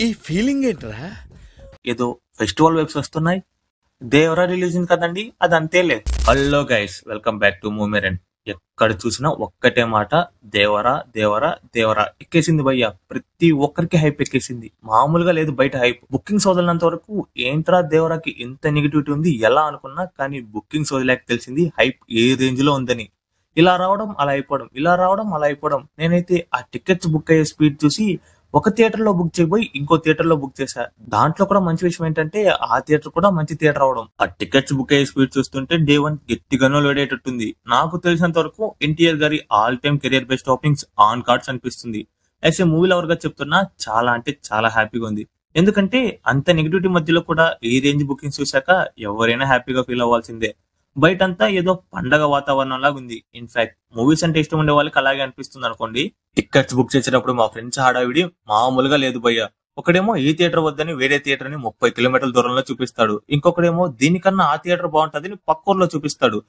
ఈ ఫీలింగ్ ఏంట్రా? ఏదో ఫెస్టివల్ వైబ్స్ వస్తున్నాయి. దేవరా రిలీజ్ కదండి, అది అంతేలే. Hello guys, welcome back to MovieRant. ఎక్కడ చూసినా ఒక్కటే మాట, దేవరా దేవరా దేవరా ఎక్కేసింది భయ్య. ప్రతి ఒక్కరికి హైప్ ఎక్కేసింది, మామూలుగా లేదు బయట హైప్. బుకింగ్స్ వదిలినంత వరకు ఏంట్రా దేవరాకి ఎంత నెగిటివిటీ ఉంది ఎలా అనుకున్నా, కానీ బుకింగ్స్ వదిలేక తెలిసింది హైప్ ఏ రేంజ్ లో ఉందని. ఇలా రావడం అలా అయిపోవడం, ఇలా రావడం అలా అయిపోవడం. నేనైతే ఆ టికెట్స్ బుక్ అయ్యే స్పీడ్ చూసి ఒక థియేటర్ లో బుక్ చేయబోయి ఇంకో థియేటర్ లో బుక్ చేశా. దాంట్లో కూడా మంచి విషయం ఏంటంటే ఆ థియేటర్ కూడా మంచి థియేటర్ అవడం. ఆ టికెట్స్ బుక్ అయ్యే స్పీడ్ చూస్తుంటే డే వన్ గట్టిగానో వేడేటట్టుంది. నాకు తెలిసినంత వరకు ఎన్టీఆర్ గారి all time career best openings on cards అనిపిస్తుంది. యాజ్ మూవీ లవర్ గా చెప్తున్నా, చాలా అంటే చాలా హ్యాపీగా ఉంది. ఎందుకంటే అంత నెగిటివిటీ మధ్యలో కూడా ఈ రేంజ్ బుకింగ్స్ చూసాక ఎవరైనా హ్యాపీగా ఫీల్ అవ్వాల్సిందే. బయటంతా ఏదో పండగ వాతావరణం లాగా ఉంది. ఇన్ఫాక్ట్ మూవీస్ అంటే ఇష్టం ఉండే వాళ్ళకి అలాగే అనిపిస్తుంది అనుకోండి. టికెట్స్ బుక్ చేసేటప్పుడు మా ఫ్రెండ్స్ హడావిడి మామూలుగా లేదు భయ్య. ఒకడేమో ఈ థియేటర్ వద్దని వేరే థియేటర్ ని 30 కిలోమీటర్ల దూరంలో చూపిస్తాడు. ఇంకొకడేమో దీనికన్నా ఆ థియేటర్ బాగుంటదని పక్కూర్లో చూపిస్తాడు.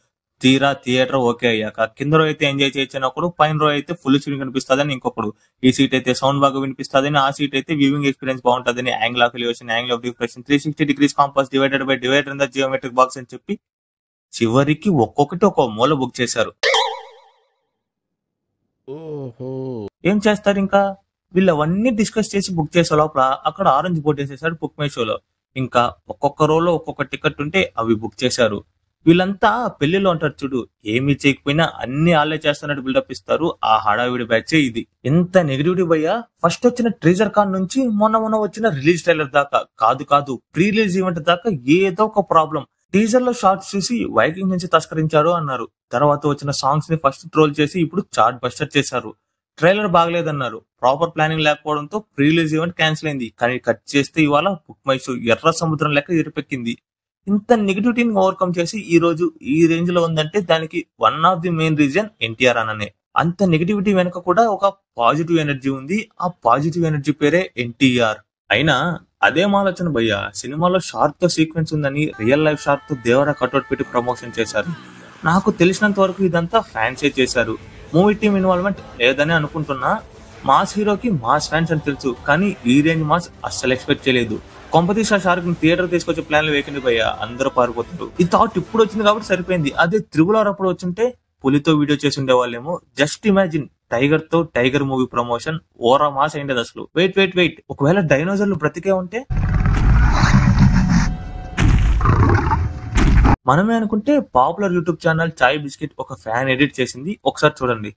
తీరా థియేటర్ ఓకే అయ్యాక కింద రో అయితే ఎంజాయ్ చేయొచ్చు ఒకడు, పైన రో అయితే ఫుల్ స్క్రీన్ కనిపిస్తుందని ఇంకొకడు, ఈ సీట్ అయితే సౌండ్ బాగా వినిపిస్తుందని, ఆ సీట్ అయితే వ్యూవింగ్ ఎక్స్పీరియన్స్ బాగుంటుందని, angle of elevation, angle of deflection, 360 degrees compass divided by divider in the geometric box అని చెప్పి చివరికి ఒక్కొక్కటి ఒక మూల బుక్ చేశారు. ఏం చేస్తారు ఇంకా, వీళ్ళు అవన్నీ డిస్కస్ చేసి బుక్ చేసే లోపల అక్కడ ఆరెంజ్ బోర్డు వేసేసాడు బుక్ మై షోలో. ఇంకా ఒక్కొక్క రోలో ఒక్కొక్క టికెట్ ఉంటే అవి బుక్ చేశారు. వీళ్ళంతా పెళ్లిలో ఉంటారు చూడు, ఏమి చేయకపోయినా అన్ని ఆలే చేస్తున్నట్టు బిల్డప్ ఇస్తారు. ఆ హడావిడి బ్యాచే ఇది. ఎంత నెగిటివిటీ భయ్యా. ఫస్ట్ వచ్చిన ట్రీజర్ కాన్ నుంచి మొన్న వచ్చిన రిలీజ్ ట్రైలర్ దాకా, కాదు ప్రీ రిలీజ్ ఈవెంట్ దాకా ఏదో ఒక ప్రాబ్లం. టీజర్ లో షార్ట్స్ చూసి వైకింగ్ నుంచి తస్కరించారు అన్నారు. తర్వాత వచ్చిన సాంగ్స్ ని ఫస్ట్ ట్రోల్ చేసి ఇప్పుడు చార్ట్ బస్టర్ చేశారు. ట్రైలర్ బాగలేదన్నారు. ప్రాపర్ ప్లానింగ్ లేకపోవడంతో ప్రీ రిలీజ్ ఈవెంట్ క్యాన్సిల్ అయింది. కానీ కట్ చేస్తే ఇవాళ బుక్ మై షో ఎర్ర సముద్రం లెక్క ఎరిపెక్కింది. ఇంత నెగిటివిటీని ఓవర్కమ్ చేసి ఈ రోజు ఈ రేంజ్ లో ఉందంటే దానికి one of the main reason NTR అననే. అంత నెగిటివిటీ వెనుక కూడా ఒక పాజిటివ్ ఎనర్జీ ఉంది. ఆ పాజిటివ్ ఎనర్జీ పేరే ఎన్టీఆర్. అయినా అదేం ఆలోచన భయ్య, సినిమాలో షార్క్ తో సీక్వెన్స్ ఉందని రియల్ లైఫ్ షార్క్ తో దేవరా కట్అవుట్ పెట్టి ప్రమోషన్ చేశారు. నాకు తెలిసినంత వరకు ఇదంతా ఫ్యాన్సే చేశారు. మూవీ టీమ్ ఇన్వాల్వ్మెంట్ లేదని అనుకుంటున్నా. మాస్ హీరోకి మాస్ ఫ్యాన్స్ అని తెలుసు, కానీ ఈ రేంజ్ మాస్ అస్సలు ఎక్స్పెక్ట్ చేయలేదు. కొంపతీస్ ఆ షార్క్ ని థియేటర్ తీసుకొచ్చే ప్లాన్లు వేకండి భయ్య, అందరూ పారిపోతారు. ఈ థాట్ ఇప్పుడు వచ్చింది కాబట్టి సరిపోయింది. అదే త్రిబుల్ ఆర్ అప్పుడు వచ్చింటే పులితో వీడియో చేసి ఉండేవాళ్ళేమో. జస్ట్ ఇమాజిన్, టైగర్ తో టైగర్ మూవీ ప్రమోషన్ ఓరా మాస్ అయింది అసలు. వెయిట్, ఒకవేళ డైనోసార్లు బ్రతికే ఉంటే మనమే అనుకుంటే పాపులర్ యూట్యూబ్ ఛానల్ చాయ్ బిస్కెట్ ఒక ఫ్యాన్ ఎడిట్ చేసింది, ఒకసారి చూడండి.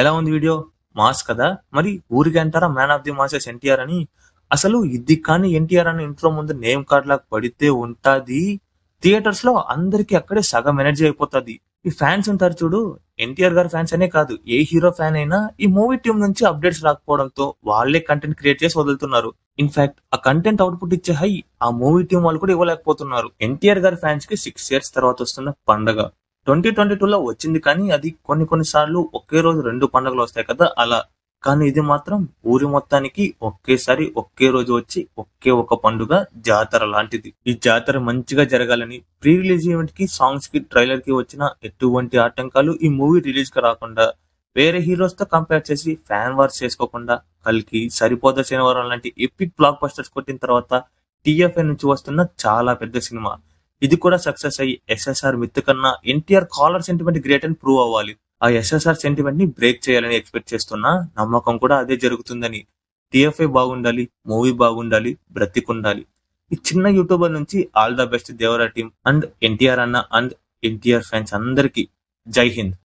ఎలా ఉంది వీడియో? మాస్ కదా. మరి ఊరికి అంటారా man of the masses NTR అని. అసలు ఇది కానీ ఎన్టీఆర్ అని ఇంట్లో ముందు నేమ్ కార్డ్ లాగా పడితే ఉంటాది. థియేటర్స్ లో అందరికి అక్కడే సగం ఎనర్జీ అయిపోతుంది. ఈ ఫ్యాన్స్ ఉంటారు చూడు, ఎన్టీఆర్ గారి ఫ్యాన్స్ అనే కాదు, ఏ హీరో ఫ్యాన్ అయినా ఈ మూవీ టీం నుంచి అప్డేట్స్ రాకపోవడంతో వాళ్ళే కంటెంట్ క్రియేట్ చేసి వదులుతున్నారు. ఇన్ఫాక్ట్ ఆ కంటెంట్ అవుట్పుట్ ఇచ్చే హై ఆ మూవీ టీం వాళ్ళు కూడా ఇవ్వలేకపోతున్నారు. ఎన్టీఆర్ గారి ఫ్యాన్స్ కి 6 years తర్వాత వస్తున్న పండగ 2022లో వచ్చింది, కానీ అది కొన్నిసార్లు ఒకే రోజు 2 పండుగలు వస్తాయి కదా అలా. కానీ ఇది మాత్రం ఊరి మొత్తానికి ఒకేసారి ఒకే రోజు వచ్చి ఒకే ఒక పండుగ, జాతర లాంటిది. ఈ జాతర మంచిగా జరగాలని ప్రీ రిలీజ్ ఈవెంట్ కి, సాంగ్స్ కి, ట్రైలర్ కి వచ్చిన ఎటువంటి ఆటంకాలు ఈ మూవీ రిలీజ్ కి రాకుండా, వేరే హీరోస్ తో కంపేర్ చేసి ఫ్యాన్ వార్స్ చేసుకోకుండా, కల్కి, సరిపోదా శనివారం లాంటి ఎపిక్ బ్లాక్ బస్టర్స్ కొట్టిన తర్వాత టీఎఫ్ఐ నుంచి వస్తున్న చాలా పెద్ద సినిమా. ఇది కూడా సక్సెస్ అయ్యి ఎస్ఎస్ఆర్ మిత్ కన్నా ఎన్టీఆర్ కాలర్ సెంటిమెంట్ గ్రేట్ అని ప్రూవ్ అవ్వాలి. ఆ ఎస్ఎస్ఆర్ సెంటిమెంట్ ని బ్రేక్ చేయాలని ఎక్స్పెక్ట్ చేస్తున్నా. నమ్మకం కూడా అదే జరుగుతుందని. టీఎఫ్ఐ బాగుండాలి, మూవీ బాగుండాలి, బ్రతికుండాలి. ఈ చిన్న యూట్యూబర్ నుంచి all the best Devara team and NTR అన్న అండ్ ఎన్టీఆర్ ఫ్యాన్స్ అందరికి జై హింద్.